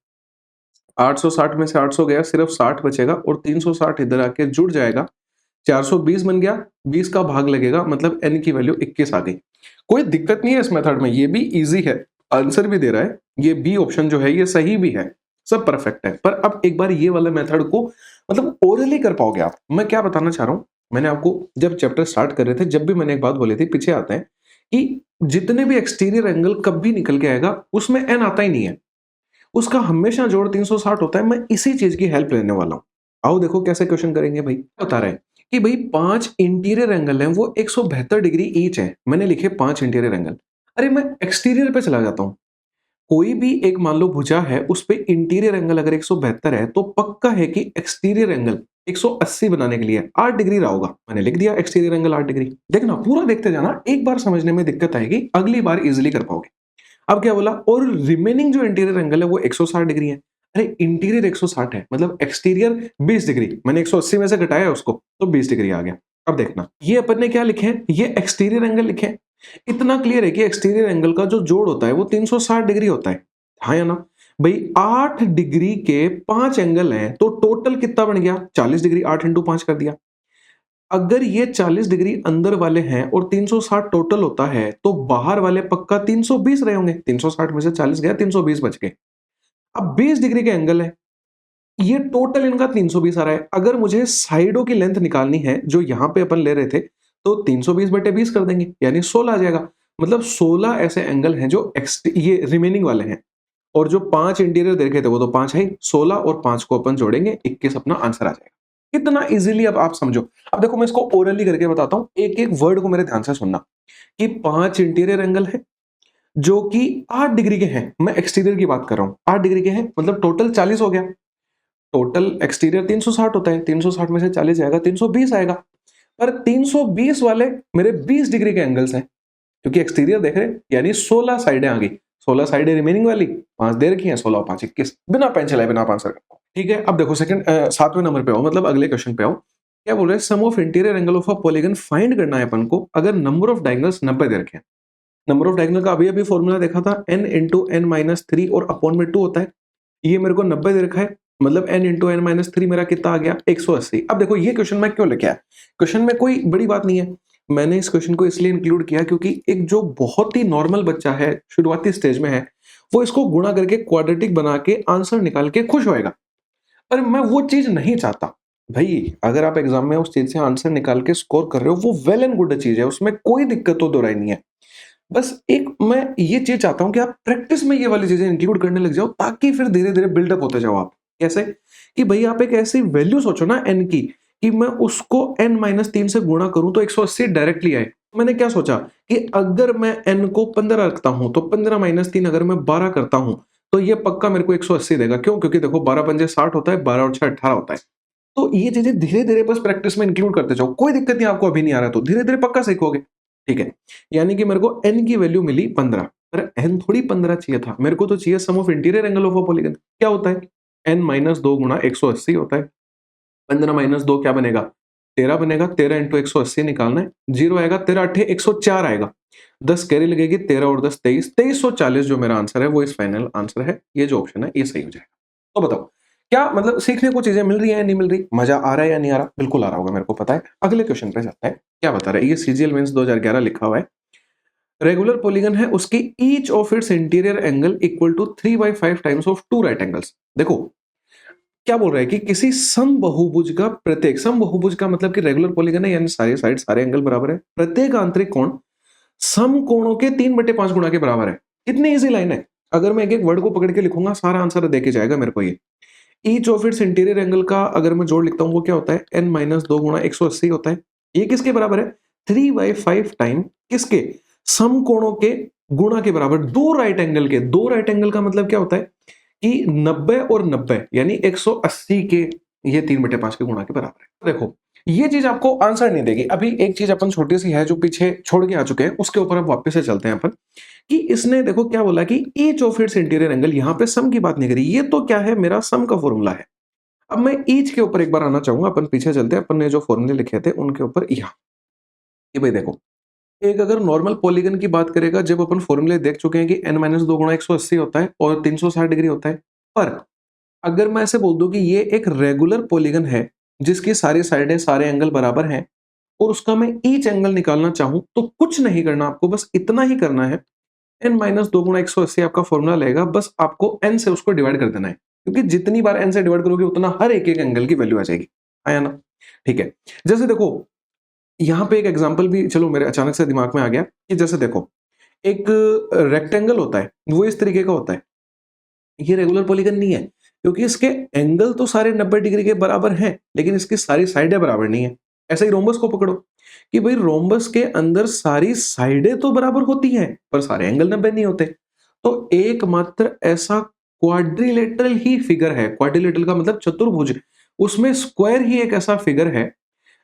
[SPEAKER 1] 860 में से 800 गया, सिर्फ 60 बचेगा और 360 इधर आके जुड़ जाएगा, 420 बन गया, 20 का भाग लगेगा, मतलब n की वैल्यू 21 आ गई। कोई दिक्कत नहीं है इस मेथड में, ये भी इजी है, आंसर भी दे रहा है, ये बी ऑप्शन जो है ये सही भी है, सब परफेक्ट है। पर अब एक बार ये वाला मेथड को मतलब ओरली कर पाओगे आप। मैं क्या बताना चाह रहा हूं, मैंने आपको जब चैप्टर स्टार्ट कर रहे थे, जब भी मैंने एक बात बोली थी, पीछे आते हैं, कि जितने भी एक्सटीरियर एंगल कभी निकल के आएगा उसमें n आता ही नहीं है, उसका हमेशा जोड़ 360 होता है। मैं इसी चीज की हेल्प लेने वाला हूं। आओ देखो कैसे क्वेश्चन करेंगे भाई। बता रहे हैं कि भाई 5 इंटीरियर एंगल हैं, वो 172 डिग्री ईच है, मैंने लिखे 5 इंटीरियर एंगल। अरे मैं एक्सटीरियर पे चला जाता हूं, कोई भी एक मान लो भुजा है, उस पे इंटीरियर एंगल अगर 172 है, तो पक्का है कि एक्सटीरियर एंगल 180 बनाने के लिए 8 डिग्री रहा होगा। मैंने लिख दिया एक्सटीरियर एंगल 8 डिग्री। देखना पूरा देखते जाना, एक बार समझने में दिक्कत आएगी, अगली बार इजीली कर पाओगे। अब क्या बोला, और रिमेनिंग जो इंटीरियर एंगल है वो 160 डिग्री है। अरे इंटीरियर 160 है, मतलब एक्सटीरियर 20 डिग्री, मैंने 180 में से घटाया उसको तो 20 डिग्री आ गया। अब देखना ये अपन ने क्या लिखे हैं, ये एक्सटीरियर एंगल लिखे हैं। इतना क्लियर है कि एक्सटीरियर एंगल का जो जोड़ होता है वो 360 डिग्री होता है, हाँ या ना भाई। 8 डिग्री के 5 एंगल हैं, तो टोटल कितना बन गया 40 डिग्री, 8 इंटू 5 कर दिया। अगर ये 40 डिग्री अंदर वाले हैं और 360 टोटल होता है, तो बाहर वाले पक्का 320 रहे होंगे। 360 में से 40 गया, 320 बच गए। अब 20 डिग्री के एंगल है, ये टोटल इनका 320 आ रहा है। अगर मुझे साइडों की लेंथ निकालनी है, जो यहां पे अपन ले रहे थे, तो 320 बटे 20 कर देंगे, यानी 16 आ जाएगा। मतलब 16 ऐसे एंगल हैं जो ये रिमेनिंग वाले हैं। और जो 5 इंटीरियर देखे थे वो तो 5 है ही, 16 और 5 को अपन जोड़ेंगे 21 अपना आंसर आ जाएगा। कितना इजीली अब आप समझो। अब देखो मैं इसको ओरली करके बताता हूं, एक एक वर्ड को मेरे ध्यान से सुनना कि 5 इंटीरियर एंगल है जो कि 8 डिग्री के हैं। मैं एक्सटीरियर की बात कर रहा हूं, 8 डिग्री के हैं मतलब टोटल 40 हो गया। टोटल एक्सटीरियर 360 होता है, 360 में से 40 जाएगा 320 आएगा। पर 320 वाले मेरे 20 डिग्री के एंगल्स हैं, क्योंकि एक्सटीरियर देख रहे हैं, यानी 16 साइडें आ गई। 16 साइडें रिमेनिंग वाली 5 दे रखी हैं, 16 और 5 21, बिना पेन चलाए बिना आंसर करता हूं। ठीक है, अब देखो सेकंड 7वें नंबर पे आओ, मतलब अगले क्वेश्चन पे आओ। क्या बोल रहे हैं, sum of interior angle of a polygon find करना है अपन को अगर नंबर ऑफ डायगोनल्स 90 दे रखे हैं। नंबर ऑफ डायगोनल का अभी अभी फॉर्मूला देखा था, n इंटू एन माइनस 3 और अपॉन में 2 होता है। ये मेरे को 90 दे रखा है, मतलब n इंटू एन माइनस 3 मेरा कितना आ गया 180। अब देखो ये क्वेश्चन मैं क्यों लेके आया, क्वेश्चन में कोई बड़ी बात नहीं है। मैंने इस क्वेश्चन को इसलिए इंक्लूड किया क्योंकि एक जो बहुत ही नॉर्मल बच्चा है, शुरुआती स्टेज में है, वो इसको गुणा करके क्वाड्रेटिक बना के आंसर निकाल के खुश होएगा। पर मैं वो चीज नहीं चाहता भाई। अगर आप एग्जाम में उस चीज से आंसर निकाल के स्कोर कर रहे हो, वो वेल एंड गुड चीज है, उसमें कोई दिक्कत तो दोहराई नहीं है। बस एक मैं ये चीज चाहता हूं कि आप प्रैक्टिस में ये वाली चीजें इंक्लूड करने लग जाओ, ताकि फिर धीरे धीरे बिल्डअप होते जाओ आप। कैसे कि भाई आप एक ऐसी वैल्यू सोचो ना एन की, कि मैं उसको n माइनस 3 से गुणा करूं तो 180 डायरेक्टली आए। मैंने क्या सोचा कि अगर मैं n को 15 रखता हूं तो 15 माइनस 3 अगर मैं 12 करता हूं तो ये पक्का मेरे को 180 देगा। क्यों? क्योंकि देखो 12 पंजे 60 होता है, 12 और 6 18 होता है। तो ये चीजें धीरे धीरे बस प्रैक्टिस में इंक्लूड करते जाओ, कोई दिक्कत नहीं। आपको अभी नहीं आ रहा तो धीरे धीरे पक्का सीखोगे। ठीक है, यानी कि मेरे को n की वैल्यू मिली 15, पर n थोड़ी 15 चाहिए था, मेरे को तो चाहिए sum of interior angle of a polygon. क्या होता है? n माइनस 2 गुणा 180 होता है। 15 माइनस 2 क्या बनेगा? 13 बनेगा। 13 इंटू 180 निकालना है, जीरो आएगा। 13 अट्ठे 104 आएगा, 10 कैरी लगेगी, 13 और 10 23, 2340 जो मेरा आंसर है वो इस फाइनल आंसर है। ये जो ऑप्शन है ये सही हो जाएगा। तो बताओ क्या मतलब सीखने को चीजें मिल रही है या नहीं मिल रही, मजा आ रहा है या नहीं आ रहा? बिल्कुल आ रहा होगा, मेरे को पता है। अगले क्वेश्चन पे जाते हैं। क्या बता रहा है ये, सीजीएल मेंस 2011 लिखा हुआ है। रेगुलर पॉलीगन है, उसकी each of its interior angle equal to 3/5 times of 2 right angles. देखो क्या बोल रहा है कि किसी समबहुभुज का प्रत्येक, समबहुभुज का मतलब कि रेगुलर पॉलीगन है यानी सारे साइड सारे एंगल बराबर है, प्रत्येक आंतरिक कोण समकोणों के 3/5 गुणा के बराबर है। कितनी इजी लाइन है, अगर मैं एक एक वर्ड को पकड़ के लिखूंगा सारा आंसर देके जाएगा मेरे को ये। Each of its interior angle का अगर मैं जोड़ लिखता हूं वो क्या होता है, n माइनस 2 गुणा 180 होता है। ये किसके बराबर है? 3/5 टाइम किसके? समकोणों के गुणा के बराबर, दो राइट एंगल के। दो राइट एंगल का मतलब क्या होता है कि 90 और 90 यानी 180 के, ये 3/5 के गुणा के बराबर है। देखो ये चीज आपको आंसर नहीं देगी। अभी एक चीज अपन छोटी सी है जो पीछे छोड़ के आ चुके हैं, उसके ऊपर अब वापस से चलते हैं अपन। कि इसने देखो क्या बोला कि each of its interior angle, यहां पे सम की बात नहीं करी, ये तो क्या है मेरा सम का फॉर्मूला है। अब मैं ईच के ऊपर एक बार आना चाहूंगा, अपन पीछे चलते हैं, अपन ने जो फॉर्मूले लिखे थे उनके ऊपर। यहाँ ये भाई देखो, एक अगर नॉर्मल पॉलीगन की बात करेगा, जब अपन फॉर्मूले देख चुके हैं कि n माइनस 2 गुणा 180 होता है और 360 डिग्री होता है। पर अगर मैं ऐसे बोल दूं कि ये एक रेगुलर पॉलीगन है जिसकी सारी साइडें सारे एंगल बराबर हैं, और उसका मैं ईच एंगल निकालना चाहूं तो कुछ नहीं करना, आपको बस इतना ही करना है। n माइनस 2 गुणा 180 आपका फॉर्मूला लेगा, बस आपको n से उसको डिवाइड कर देना है, क्योंकि जितनी बार n से डिवाइड करोगे उतना हर एक एक एंगल की वैल्यू आ जाएगी। आया ना? ठीक है, जैसे देखो यहां पे एक एग्जांपल भी चलो मेरे अचानक से दिमाग में आ गया कि जैसे देखो एक रेक्टेंगल होता है, वो इस तरीके का होता है। ये रेगुलर पॉलीगन नहीं है क्योंकि इसके एंगल तो सारे 90 डिग्री के बराबर हैं, लेकिन इसकी सारी साइडें बराबर नहीं है। ऐसे ही रोम्बस को पकड़ो कि भाई रोम्बस के अंदर सारी साइडें तो बराबर होती हैं पर सारे एंगल 90 नहीं होते। तो एकमात्र ऐसा क्वाड्रिलेटरल ही फिगर है, क्वाड्रिलेटरल का मतलब चतुर्भुज, उसमें स्क्वायर ही एक ऐसा फिगर है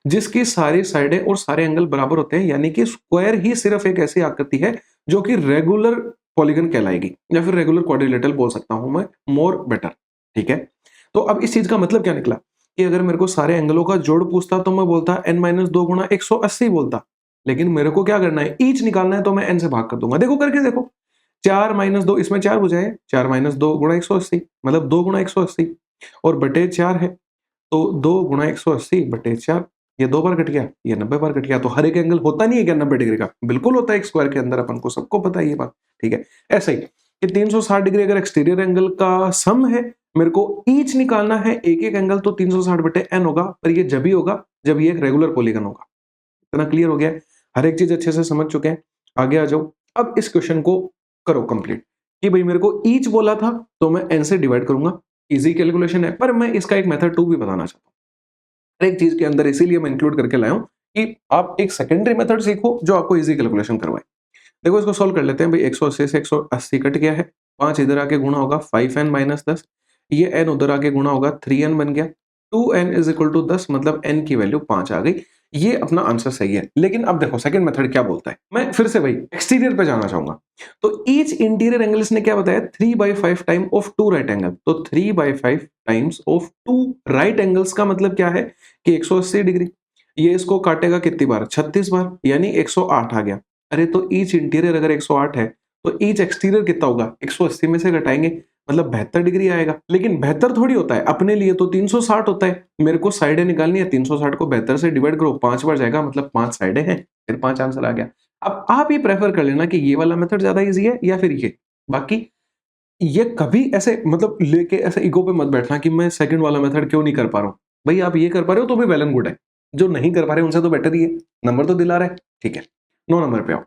[SPEAKER 1] जिसकी सारी साइडें और सारे एंगल बराबर होते हैं। यानी कि स्क्वायर ही सिर्फ एक ऐसी आकृति है जो कि रेगुलर पॉलीगन कहलाएगी, या फिर रेगुलर क्वाड्रिलेटरल बोल सकता हूं मैं, मोर बेटर। ठीक है, तो अब इस चीज का मतलब क्या निकला कि अगर मेरे को सारे एंगलों का जोड़ पूछता तो मैं बोलता n माइनस 2 गुणा 180 बोलता, लेकिन मेरे को क्या करना है, ईच निकालना है, तो मैं n से भाग कर दूंगा। देखो करके देखो, 4 माइनस 2, इसमें 4 बुझाए, 4 माइनस 2 गुणा 180 मतलब 2 गुणा 180 और बटे 4 है, तो 2 गुणा 180 बटे 4, ये 2 बार कट गया, ये 90 बार कट गया। तो हर एक एंगल होता नहीं है क्या 90 डिग्री का? बिल्कुल होता है एक स्क्वायर के अंदर, अपन को सबको पता है ये बात। ठीक है, ऐसा ही कि 360 डिग्री अगर एक्सटीरियर एंगल का सम है, मेरे को ईच निकालना है, एक एक एंगल तो 360 बटे n होगा, पर ये जब ही होगा जब ये एक रेगुलर पॉलीगन होगा। इतना क्लियर हो गया है? हर एक चीज अच्छे से समझ चुके हैं? आगे आ जाओ, अब इस क्वेश्चन को करो कंप्लीट। कि भाई मेरे को ईच बोला था तो मैं n से डिवाइड करूंगा, इजी कैलकुलेशन है। पर मैं इसका एक मेथड 2 भी बताना चाहता हूँ हर एक चीज के अंदर, इसीलिए मैं इंक्लूड करके लाया हूं कि आप एक सेकेंडरी मेथड सीखो जो आपको इजी कैलकुलेशन करवाए। देखो इसको सॉल्व कर लेते हैं भाई। 180 से 180 कट गया है, 5 इधर आके गुणा होगा 5n माइनस 10, ये n उधर आके गुणा होगा 3n बन गया, 2n इज इक्वल टू 10, मतलब n की वैल्यू 5 आ गई। ये अपना आंसर सही है। लेकिन अब देखो सेकंड मेथड क्या बोलता है, मैं फिर से भाई एक्सटीरियर पे जाना चाहूंगा। तो ईच इंटीरियर एंगल इसने क्या बताया, 3/5 टाइम ऑफ 2 राइट एंगल। तो 3/5 टाइम्स ऑफ 2 राइट एंगल्स का मतलब क्या है कि 180 डिग्री। ये इसको काटेगा कितनी बार, 36 बार, यानी 108 आ गया। अरे तो ईच इंटीरियर अगर 108 है तो ईच एक्सटीरियर कितना होगा, 180 में से घटाएंगे मतलब 72 डिग्री आएगा। लेकिन 72 थोड़ी होता है, अपने लिए तो 360 होता है। मेरे को साइडें निकालनी है, 360 को 72 से डिवाइड करो, 5 बार जाएगा, मतलब 5 साइडें हैं, फिर 5 आंसर आ गया। अब आप ये प्रेफर कर लेना कि ये वाला मेथड ज्यादा इजी है या फिर ये। बाकी ये कभी ऐसे मतलब लेके ऐसे ईगो पे मत बैठना कि मैं सेकंड वाला मेथड क्यों नहीं कर पा रहा हूं। भाई आप ये कर पा रहे हो तो भी वेल एंड गुड है, जो नहीं कर पा रहे उनसे तो बेटर ही है, नंबर तो दिला रहा है। ठीक है, 9 नंबर पे आओ।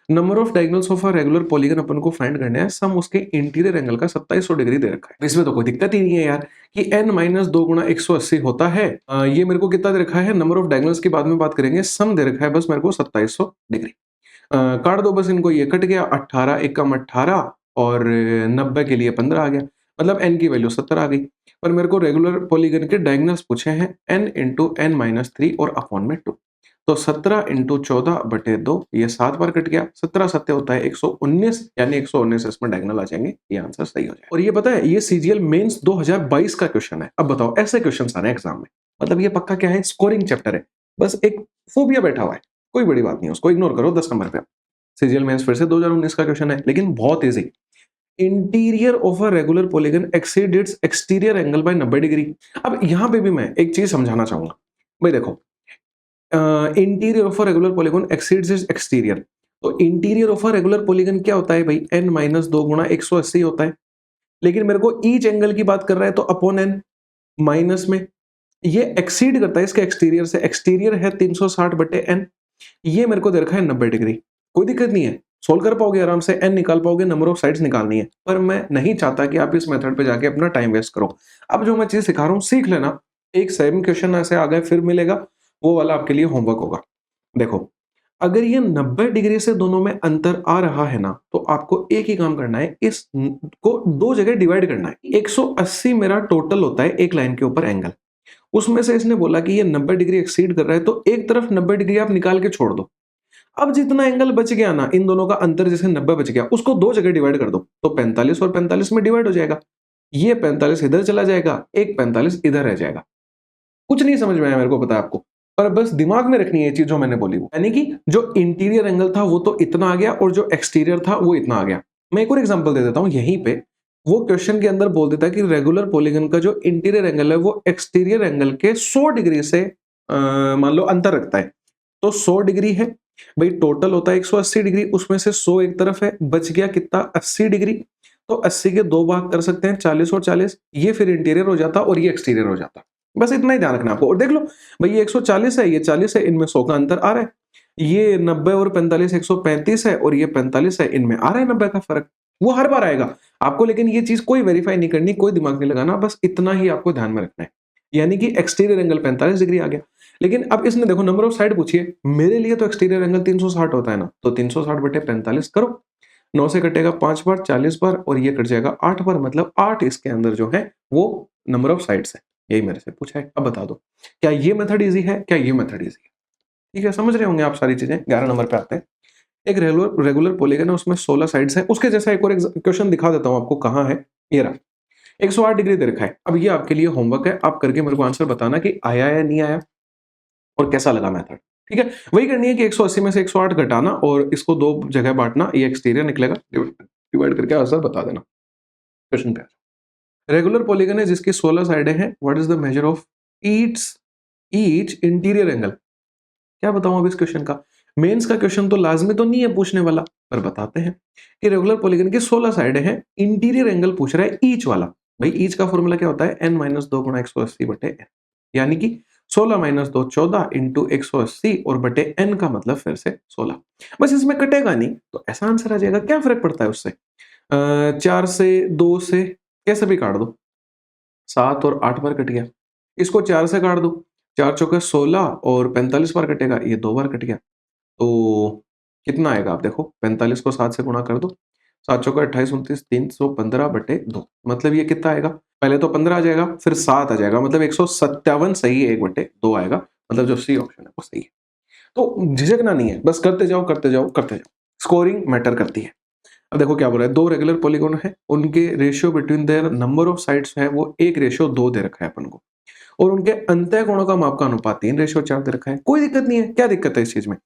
[SPEAKER 1] Number of diagonals of a regular polygon अपन को फाइंड करना है, सम उसके इंटीरियर एंगल का 2700 डिग्री दे रखा है। इसमें तो कोई दिक्कत ही नहीं है यार कि n माइनस 2 गुणा 180 होता है। ये मेरे को कितना दे रखा है, नंबर ऑफ डायगोनल्स की बाद में बात करेंगे, सम दे रखा है बस मेरे को 2700 डिग्री। काट दो बस इनको, ये कट गया, 18 एकम 18 और 90 के लिए 15 आ गया, मतलब n की वैल्यू 70 आ गई। पर मेरे को रेगुलर पॉलीगन के डायगोनल्स पूछे हैं, n इंटू n माइनस 3 और अपॉन में 2। तो 17 इंटू 14 बटे 2, ये 7 बार कट गया, 17 सत्ते होता है 119, यानी 119 इसमें डायगोनल आ जाएंगे, ये आंसर सही हो जाएगा। और ये पता है ये सीजीएल मेंस 2022 का क्वेश्चन है। अब बताओ ऐसे क्वेश्चन आ रहे हैं एग्जाम में, मतलब ये पक्का क्या है, स्कोरिंग चैप्टर है। बस एक फोबिया बैठा हुआ है, कोई बड़ी बात नहीं है, उसको इग्नोर करो। 10 नंबर पे सीजीएल मेंस फिर से 2019 का क्वेश्चन है, लेकिन बहुत easy. Interior of a regular polygon exceed it's exterior angle by 90 degree. अब यहां पे भी मैं एक चीज समझाना चाहूंगा भाई। देखो interior of a regular polygon exceeds its exterior, तो interior of a regular polygon क्या होता है भाई, n माइनस 2 गुणा 180 होता है। लेकिन मेरे को ईच एंगल की बात कर रहा है तो अपॉन n माइनस में, ये एक्सीड करता है इसके एक्सटीरियर से, एक्सटीरियर है 360 बटे n, ये मेरे को दे रखा है 90 डिग्री। कोई दिक्कत नहीं है, सोल्व कर पाओगे आराम से, n निकाल पाओगे, नंबर ऑफ साइड्स निकालनी है। पर मैं नहीं चाहता कि आप इस मेथड पे जाके अपना टाइम वेस्ट करो। अब जो मैं चीज सिखा रहा हूं सीख लेना, एक सेम क्वेश्चन ऐसे आ गए फिर मिलेगा, वो वाला आपके लिए होमवर्क होगा। देखो अगर ये 90 डिग्री से दोनों में अंतर आ रहा है ना, तो आपको एक ही काम करना है, इस को दो जगह डिवाइड करना है। 180 मेरा टोटल होता है एक लाइन के ऊपर एंगल, उसमें से इसने बोला कि ये 90 डिग्री एक्सीड कर रहा है, तो एक तरफ 90 डिग्री आप निकाल के छोड़ दो। अब जितना एंगल बच गया ना, इन दोनों का अंतर जैसे 90 बच गया, उसको दो जगह डिवाइड कर दो, तो 45 और 45 में डिवाइड हो जाएगा। ये 45 इधर चला जाएगा, एक 45 इधर रह जाएगा। कुछ नहीं समझ में आया मेरे को, पता है आपको, पर बस दिमाग में रखनी है ये चीज जो मैंने बोली वो, यानी कि जो इंटीरियर एंगल था वो तो इतना आ गया और जो एक्सटीरियर था वो इतना आ गया। मैं एक और एग्जांपल दे देता हूं यहीं पे। वो क्वेश्चन के अंदर बोल देता है कि रेगुलर पॉलीगन का जो इंटीरियर एंगल है वो एक्सटीरियर एंगल के 100 डिग्री से मान लो अंतर रखता है, तो 100 डिग्री है भाई, टोटल होता है 180 डिग्री, उसमें से 100 एक तरफ है, बच गया कितना, 80 डिग्री। तो 80 के दो भाग कर सकते हैं, 40 और 40, ये फिर इंटीरियर हो जाता और ये एक्सटीरियर हो जाता। बस इतना ही ध्यान रखना आपको। और देख लो भाई ये 140 है, ये 40 है, इनमें 100 का अंतर आ रहा है। ये 90 और 45 135 है, और ये 45 है, इनमें आ रहा है 90 का फर्क। वो हर बार आएगा आपको, लेकिन ये चीज कोई वेरीफाई नहीं करनी, कोई दिमाग नहीं लगाना, बस इतना ही आपको ध्यान में रखना है। यानी कि एक्सटीरियर एंगल 45 डिग्री आ गया। लेकिन अब इसने देखो नंबर ऑफ साइड पूछिए, मेरे लिए तो एक्सटीरियर एंगल 360 होता है ना, तो 360 बटे 45 करो, 9 से कटेगा 5 बार, 40 बार, और ये कट जाएगा 8 बार, मतलब 8 इसके अंदर जो है वो नंबर ऑफ साइड्स है। यही मेरे से पूछा है। अब बता दो क्या ये मेथड इजी है, क्या ये मेथड इजी है। ठीक है, समझ रहे होंगे आप सारी चीजें। 11 नंबर पे आते हैं। एक रेगुलर पॉलीगन है, उसमें 16 साइड्स है। उसके जैसा एक और क्वेश्चन दिखा देता हूं आपको, कहां है, ये रहा। 108 डिग्री दे रखा है। अब ये आपके लिए होमवर्क है, आप करके मेरे को आंसर बताना कि आया या नहीं आया और कैसा लगा मेथड। ठीक है, वही करनी है कि 180 में से 108 घटाना और इसको दो जगह बांटना, ये एक्सटीरियर निकलेगा, डिवाइड करके आंसर बता देना। क्वेश्चन पे रेगुलर पॉलीगन है जिसकी 16 साइडें हैं, what is the measure of each interior angle. क्या बताऊं अब इस क्वेश्चन का, मेंस का क्वेश्चन तो लाजमी तो नहीं है पूछने वाला, पर बताते हैं कि रेगुलर पॉलीगन की 16 साइडें हैं, इंटीरियर एंगल पूछ रहा है ईच वाला। भाई ईच का फॉर्मूला क्या होता है, n माइनस 2 गुणा 180 बटे n, यानी कि 16 माइनस 2 14 इंटू 180 और बटे n का मतलब फिर से 16। बस इसमें कटेगा नहीं तो ऐसा आंसर आ जाएगा, क्या फर्क पड़ता है उससे। 4 से 2 से कैसे भी काट दो, 7 और 8 बार कट गया। इसको 4 से काट दो, 4 चौके 16 और 45 बार कटेगा, ये 2 बार कट गया। तो कितना आएगा आप देखो, 45 को 7 से गुणा कर दो, 7 चौका 28 29 315 बटे 2, मतलब ये कितना आएगा, पहले तो 15 आ जाएगा फिर 7 आ जाएगा, मतलब 157 सही है, 1 बटे 2 आएगा, मतलब जो सी ऑप्शन है वो सही है। तो झिझकना नहीं है, बस करते जाओ करते जाओ करते जाओ, स्कोरिंग मैटर करती है। अब देखो क्या बोल रहा है, दो रेगुलर पॉलीगॉन है, उनके ratio between their number of sides है वो 1:2 दे रखा है अपन को, और उनके अंतः कोणों का माप का अनुपात 3:4 दे रखा है। कोई दिक्कत नहीं है, क्या दिक्कत है इस चीज में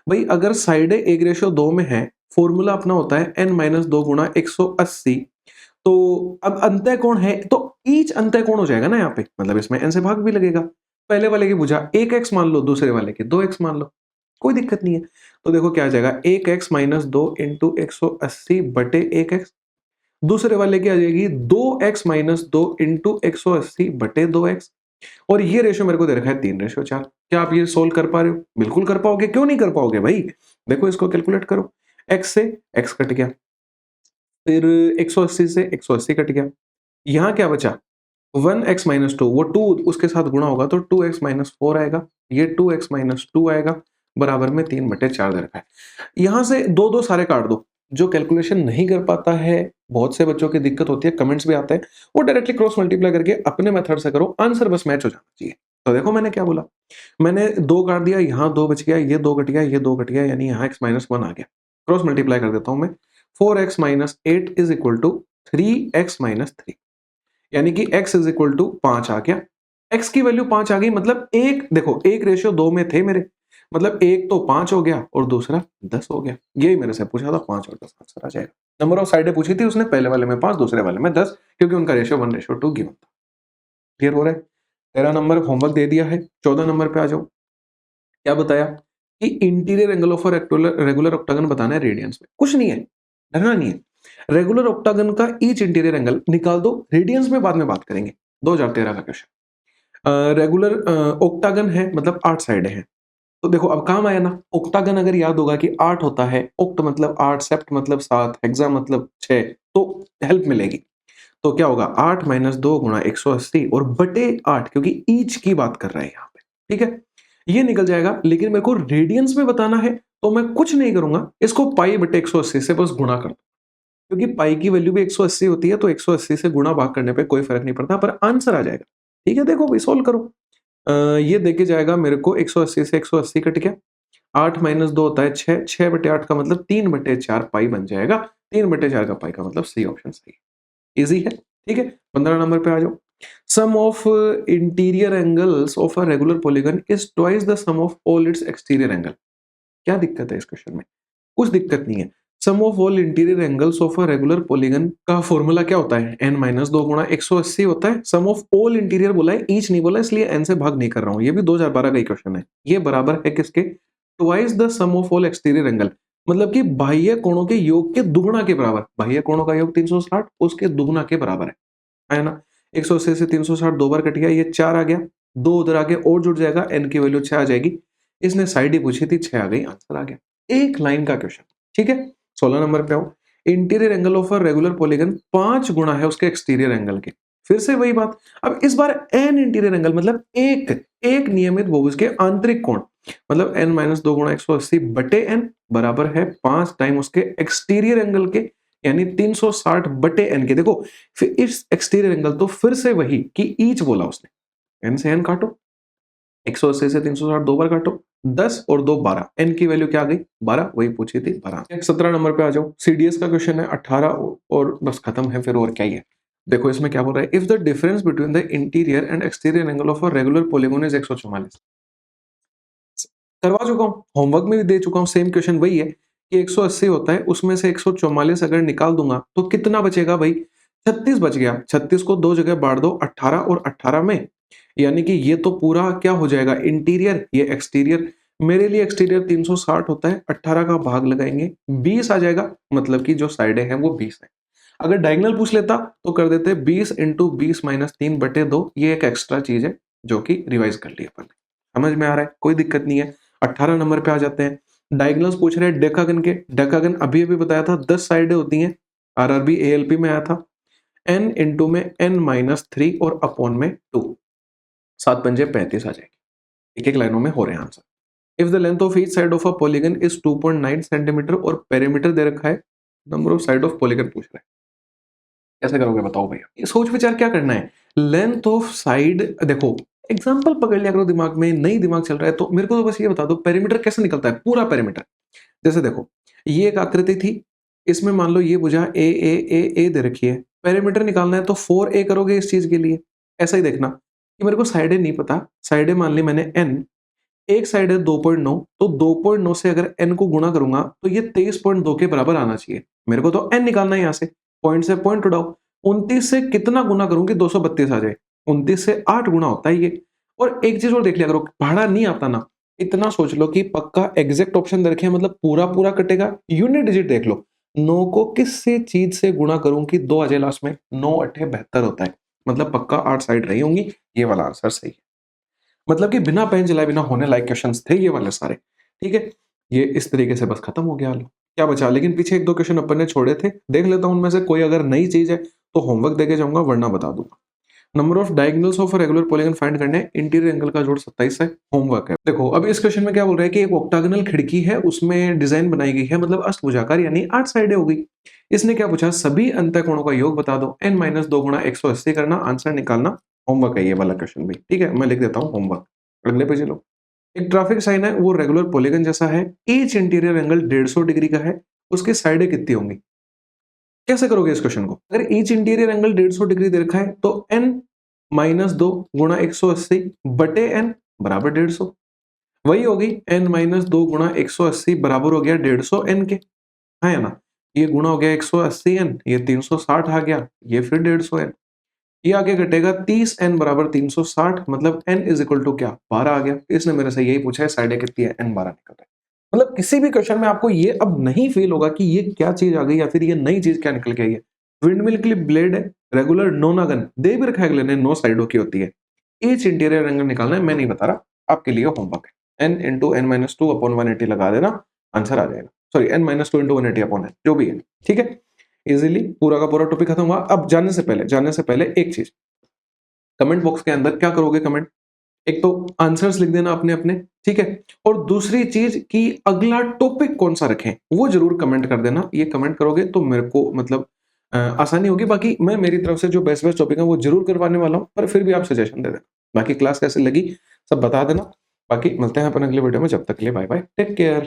[SPEAKER 1] भाई, अगर साइडें 1:2 में है, फॉर्मूला अपना होता है n-2 गुणा 180, तो अब अंतः कोण है तो ईच अंतः कोण हो जाएगा ना यहाँ पे, मतलब इसमें n से भाग भी लगेगा। पहले वाले की भुजा 1x मान लो, दूसरे वाले की 2x मान लो, कोई दिक्कत नहीं है। तो देखो क्या आ जाएगा, 1x-2 इंटू 180 बटे 1x, दूसरे वाले की आ जाएगी 2x-2 इंटू 180 बटे 2x, और ये रेशियो मेरे को दे रखा है 3:4। क्या आप ये सोल्व कर पा रहे हो? बिल्कुल कर पाओगे, क्यों नहीं कर पाओगे भाई, देखो इसको कैलकुलेट करो, x से x कट गया, फिर 180 से 180 कट गया, यहां क्या बचा 1x-2, वो 2 उसके साथ गुणा होगा तो 2x-4 आएगा, ये 2x-2 आएगा, बराबर में 3/4 दे रखा है। यहां से दो दो सारे काट दो, जो कैलकुलेशन नहीं कर पाता है, बहुत से बच्चों की दिक्कत होती है, कमेंट्स भी आते हैं, वो डायरेक्टली क्रॉस मल्टीप्लाई करके अपने मेथड से करो, आंसर बस मैच हो जाना चाहिए। तो देखो मैंने क्या बोला, मैंने 2 काट दिया, यहाँ 2 बच गया, ये 2 कट गया, ये 2 कट गया, यानी यहाँ x-1 आ गया। क्रॉस मल्टीप्लाई कर देता हूं मैं, 4x-8 is equal to 3x-3, यानी कि x इज इक्वल टू 5 आ गया। x की वैल्यू 5 आ गई, मतलब एक देखो 1:2 में थे मेरे, मतलब एक तो 5 हो गया और दूसरा 10 हो गया। यही मेरे से पूछा था, 5 और 10 आंसर आ जाएगा। नंबर ऑफ साइडें पूछी थी उसने, पहले वाले में 5, दूसरे वाले में 10, क्योंकि उनका रेशियो 1:2 गिवन था। क्लियर हो रहा है? 13 नंबर होमवर्क दे दिया है, 14 नंबर पे आ जाओ। क्या बताया कि interior angle of regular octagon बताना है रेडियंस में, कुछ नहीं है, डरना नहीं है। रेगुलर ऑक्टागन का ईच इंटीरियर एंगल निकाल दो, रेडियंस में बाद में बात करेंगे। 2013 का क्वेश्चन। रेगुलर ऑक्टागन है मतलब 8 साइडें हैं, तो देखो अब काम आया ना, ऑक्टागन अगर याद होगा कि 8 होता है, ऑक्ट मतलब 8, सेप्ट मतलब 7, हेक्सा मतलब 6, तो हेल्प मिलेगी। तो क्या होगा 8-2 गुणा 180 और बटे 8, क्योंकि ईच की बात कर रहे हैं यहाँ पे, ठीक है, ये निकल जाएगा। लेकिन मेरे को रेडियंस में बताना है, तो मैं कुछ नहीं करूंगा, इसको पाई बटे 180 से बस गुणा कर, क्योंकि पाई की वैल्यू भी 180 होती है, तो 180 से गुणा भाग करने पे कोई फर्क नहीं पड़ता, पर आंसर आ जाएगा। ठीक है, देखो भाई सोल्व करो। ये देके जाएगा मेरे को 180 से 180 कट गया, 8-2 होता है 6, 6/8 का मतलब 3/4 पाई बन जाएगा, 3/4 का पाई का मतलब सी ऑप्शन सही है, इजी है। ठीक है, 15 नंबर पे आ जाओ। Sum of interior angles of a regular polygon is twice the sum of all its exterior angle. क्या दिक्कत है इस क्वेश्चन में? कुछ दिक्कत नहीं है। Sum of all interior angles of a regular polygon का फॉर्मूला क्या होता है, n-2 गुणा 180 होता है। सम ऑफ ऑल इंटीरियर बोला है, ईच नहीं बोला, इसलिए n से भाग नहीं कर रहा हूं, ये भी 2012 का ही क्वेश्चन है। ये बराबर है किसके, twice the sum of all exterior angle, मतलब कि बाह्य कोणों के योग के दुगुना के बराबर। बाह्य कोणों का योग 360, उसके दुगुना के बराबर है ना। 180 से 360 दो बार कट गया, ये 4 आ गया, 2 उधर आगे और जुड़ जाएगा, n की वैल्यू 6 आ जाएगी। इसने साइड ही पूछी थी, 6 आ गई, आंसर आ गया। एक लाइन का क्वेश्चन, ठीक है। 16 नंबर पे आओ। Interior angle of a regular polygon 5 गुणा है उसके एक्सटीरियर एंगल के। फिर से वही बात, अब इस बार एन इंटीरियर एंगल मतलब एक नियमित बहुभुज के आंतरिक कोण, मतलब n-2 गुणा 180 बटे n बराबर है 5 टाइम उसके एक्सटीरियर एंगल के, यानी 360 बटे n के। देखो फिर इस एक्सटीरियर एंगल तो फिर से वही कि ईच बोला उसने, n से n काटो, 180 से 360 दो बार काटो, 10 और 2 12, n की वैल्यू क्या आ गई 12, वही पूछी थी 12। 17 नंबर पे आ जाओ। सीडीएस का क्वेश्चन है 18 और बस खत्म है, फिर और क्या ही है। देखो इसमें क्या बोल रहा है, if the difference between the interior and exterior angle of a regular polygon is 144। करवा चुका हूं, होमवर्क में भी दे चुका हूं, सेम क्वेश्चन वही है कि 180 होता है, उसमें से 144 अगर निकाल दूंगा तो कितना बचेगा भाई, 36 बच गया। 36 को दो जगह बांट दो, 18 और 18 में, यानी कि ये तो पूरा क्या हो जाएगा इंटीरियर, ये एक्सटीरियर। मेरे लिए एक्सटीरियर 360 होता है, 18 का भाग लगाएंगे 20 आ जाएगा, मतलब कि जो साइडें हैं वो 20 है। अगर डायगोनल पूछ लेता तो कर देते 20 इंटू 20 माइनस 3/2, ये एक एक्स्ट्रा चीज है जो कि रिवाइज कर लिया अपन। समझ में आ रहा है, कोई दिक्कत नहीं है। 18 नंबर पे आ जाते हैं। डायगोनल्स पूछ रहे हैं डेकागन के, डेकागन अभी अभी बताया था 10 साइडें होती हैं, आरआरबी एएलपी में आया था n इंटू में n-3 और अपॉन में 2, 7 पंजे 35 आ जाएगी। एक एक लाइनों में हो रहे हैं answer. If the length of each side of a polygon is 2.9 centimetre और पेरीमीटर दे रखा है, number of side of polygon पूछ रहा है, कैसे करोगे बताओ भैया? ये सोच विचार क्या करना है, लेंथ ऑफ साइड, देखो एग्जांपल पकड़ लिया करो दिमाग में, नहीं दिमाग चल रहा है तो मेरे को तो बस ये बता दो पेरीमीटर कैसे निकलता है, पूरा पेरीमीटर। जैसे देखो ये एक आकृति थी, इसमें मान लो ये भुजा ए ए ए ए दे रखी है, पेरीमीटर निकालना है तो 4a करोगे इस चीज के लिए। ऐसा ही देखना कि मेरे को साइडें नहीं पता, साइडें मान ली मैंने n, एक साइड है 2.9, तो 2.9 से अगर n को गुणा करूंगा तो ये 23.2 के बराबर आना चाहिए। मेरे को तो n निकालना है, यहाँ से पॉइंट से पॉइंट उड़ाओ, 29 से कितना गुना करूंगी 232 आ जाए, 29 से 8 गुना होता है ये। और एक चीज और देख लिया करो, पहाड़ा नहीं आता ना, इतना सोच लो कि पक्का एग्जैक्ट ऑप्शन दे रखे हैं, मतलब पूरा पूरा कटेगा। यूनिट डिजिट देख लो, 9 को किस से चीज से गुणा करूं कि 2 आ जाए लास्ट में, 9 अट्ठे 72 होता है, मतलब पक्का 8 साइड रही होंगी। ये वाला आंसर सही है, मतलब कि बिना पेन चलाए बिना होने लायक क्वेश्चंस थे ये वाले सारे। ठीक है, ये इस तरीके से बस खत्म हो गया। लो क्या बचा, लेकिन पीछे एक दो क्वेश्चन अपन ने छोड़े थे, देख लेता हूं उनमें से कोई अगर नई चीज है तो होमवर्क देके जाऊंगा, वरना बता दूंगा। Number of diagonals of regular polygon find करने हैं, इंटीरियर एंगल का जोड़ 27 है, होमवर्क है। देखो अब इस क्वेश्चन में क्या बोल रहा है कि एक ऑक्टागोनल खिड़की है, उसमें डिजाइन बनाई गई है, मतलब अष्टभुजाकार यानी 8 साइडें हो गई। इसने क्या पूछा, सभी अंतःकोणों का योग बता दो, n-2 गुणा 180 करना, आंसर निकालना, होमवर्क है ये वाला क्वेश्चन भी। ठीक है, मैं लिख देता हूँ होमवर्क, अगले पे चलो। एक ट्रैफिक साइन है, वो रेगुलर पॉलीगन जैसा है, ईच इंटीरियर एंगल 150 डिग्री का है, उसके साइडें कितनी होंगी? कैसे करोगे इस क्वेश्चन को? अगर ईच इंटीरियर एंगल 150 डिग्री दे रखा है तो n-2 गुणा 180 बटे n बराबर 150, वही होगी n-2 गुणा 180 बराबर हो गया 150 n के, है ना? ये गुणा हो गया 180 n, ये 360 आ गया, ये फिर 150 n, ये आगे घटेगा 30 n बराबर 360, मतलब n इज इक्वल टू क्या, 12 आ गया। इसने मेरे से यही पूछा है साइडें कितनी है, n 12 निकल रहा है। मतलब किसी भी क्वेश्चन में आपको ये अब नहीं फील होगा कि ये क्या चीज आ गई या फिर ये नई चीज क्या निकल के आई है। विंडमिल के लिए ब्लेड है, रेगुलर नोनागन दे भी रखा है, अगले ने 9 साइडों की होती है, ईच इंटीरियर एंगल निकालना है, मैं नहीं बता रहा, आपके लिए होमवर्क है। n इंटू n-2 अपॉन 180 लगा देना, आंसर आ जाएगा। सॉरी n-2 इंटू 180 अपॉन है, जो भी है। ठीक है, इजीली पूरा का पूरा टॉपिक खत्म हुआ। अब जाने से पहले एक चीज, कमेंट बॉक्स के अंदर क्या करोगे कमेंट, एक तो आंसर्स लिख देना अपने अपने, ठीक है, और दूसरी चीज कि अगला टॉपिक कौन सा रखें वो जरूर कमेंट कर देना। ये कमेंट करोगे तो मेरे को मतलब आसानी होगी, बाकी मैं मेरी तरफ से जो बेस्ट बेस्ट टॉपिक है वो जरूर करवाने वाला हूँ, पर फिर भी आप सजेशन दे देना। बाकी क्लास कैसे लगी सब बता देना, बाकी मिलते हैं अपन अगले वीडियो में, जब तक के लिए बाय बाय, टेक केयर।